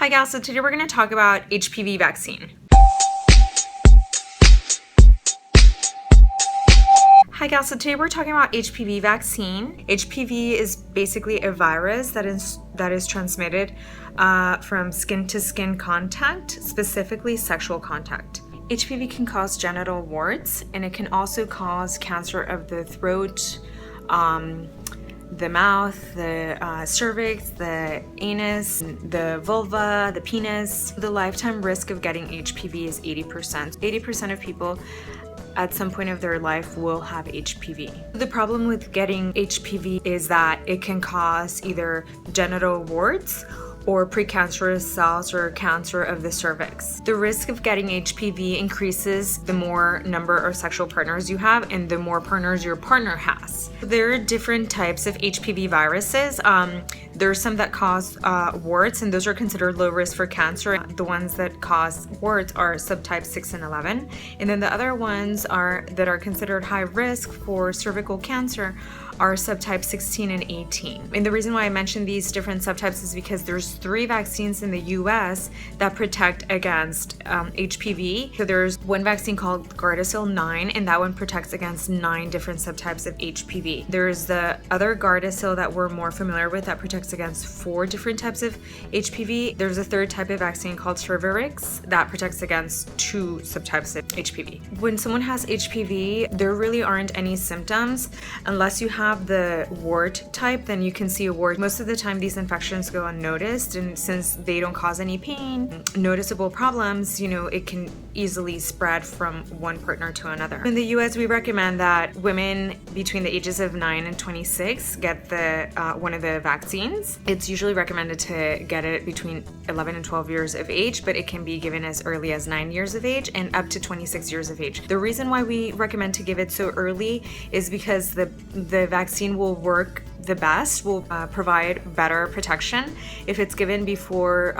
Hi guys, so today we're going to talk about HPV vaccine. Hi guys, so today we're talking about HPV vaccine. HPV is basically a virus that is transmitted from skin to skin contact, specifically sexual contact. HPV can cause genital warts, and it can also cause cancer of the throat, the mouth, the cervix, the anus, the vulva, the penis. The lifetime risk of getting HPV is 80%. 80% of people at some point of their life will have HPV. The problem with getting HPV is that it can cause either genital warts or precancerous cells or cancer of the cervix. The risk of getting HPV increases the more number of sexual partners you have and the more partners your partner has. There are different types of HPV viruses. There are some that cause warts, and those are considered low risk for cancer. The ones that cause warts are subtypes 6 and 11. And then the other ones that are considered high risk for cervical cancer are subtypes 16 and 18. And the reason why I mention these different subtypes is because there's 3 vaccines in the US that protect against HPV. So there's one vaccine called Gardasil 9, and that one protects against 9 different subtypes of HPV. There's the other Gardasil that we're more familiar with that protects against 4 different types of HPV. There's a third type of vaccine called Cervarix that protects against 2 subtypes of HPV. When someone has HPV, there really aren't any symptoms unless you have the wart type. Then you can see a wart. Most of the time these infections go unnoticed, and since they don't cause any pain, noticeable problems, it can easily spread from one partner to another. In the US, we recommend that women between the ages of 9 and 26 get one of the vaccines. It's usually recommended to get it between 11 and 12 years of age, but it can be given as early as 9 years of age and up to 26 years of age. The reason why we recommend to give it so early is because the vaccine will work the best, will provide better protection if it's given before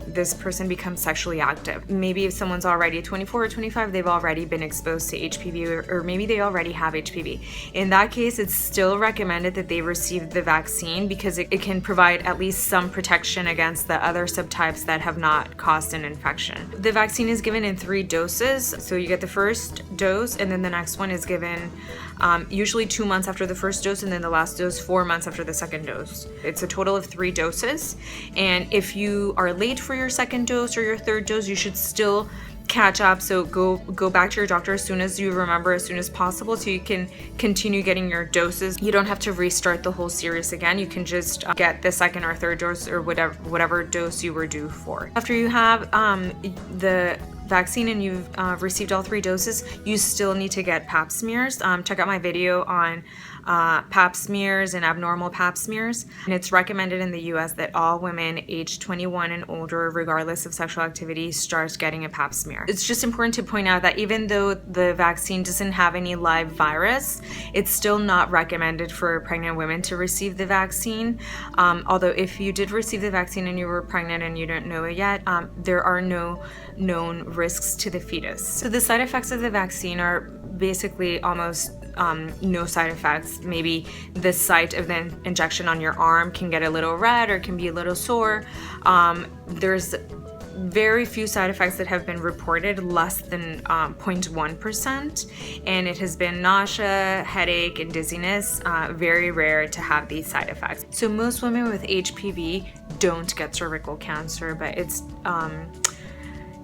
this person becomes sexually active. Maybe if someone's already 24 or 25, they've already been exposed to HPV, or maybe they already have HPV. In that case, it's still recommended that they receive the vaccine because it can provide at least some protection against the other subtypes that have not caused an infection. The vaccine is given in 3 doses. So you get the first dose, and then the next one is given usually 2 months after the first dose, and then the last dose 4 months after the second dose. It's a total of 3 doses. And if you are late for your second dose or your third dose, you should still catch up. So go back to your doctor as soon as you remember, as soon as possible, so you can continue getting your doses. You don't have to restart the whole series again. You can just get the second or third dose, or whatever dose you were due for. After you have the vaccine and you've received all 3 doses, you still need to get pap smears. Check out my video on pap smears and abnormal pap smears. And it's recommended in the US that all women aged 21 and older, regardless of sexual activity, start getting a pap smear. It's just important to point out that even though the vaccine doesn't have any live virus, it's still not recommended for pregnant women to receive the vaccine. Although if you did receive the vaccine and you were pregnant and you don't know it yet, there are no known risks to the fetus. So the side effects of the vaccine are basically almost no side effects. Maybe the site of the injection on your arm can get a little red or can be a little sore. There's very few side effects that have been reported, less than 0.1%, and it has been nausea, headache, and dizziness. Very rare to have these side effects. So most women with HPV don't get cervical cancer, but it's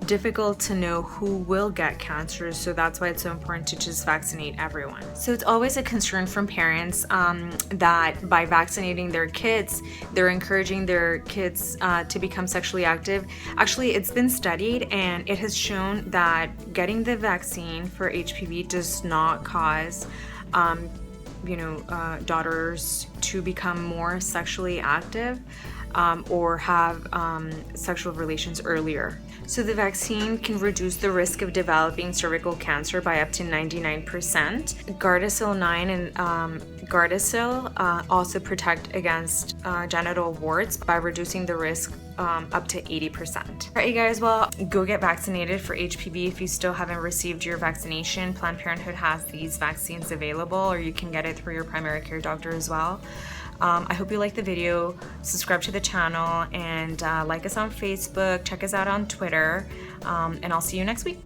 difficult to know who will get cancer, so that's why it's so important to just vaccinate everyone. So it's always a concern from parents that by vaccinating their kids, they're encouraging their kids to become sexually active. Actually, it's been studied, and it has shown that getting the vaccine for HPV does not cause daughters to become more sexually active or have sexual relations earlier. So the vaccine can reduce the risk of developing cervical cancer by up to 99%. Gardasil 9 and Gardasil also protect against genital warts by reducing the risk up to 80%. All right, you guys, well, go get vaccinated for HPV if you still haven't received your vaccination. Planned Parenthood has these vaccines available, or you can get it through your primary care doctor as well. I hope you liked the video. Subscribe to the channel and like us on Facebook. Check us out on Twitter. And I'll see you next week.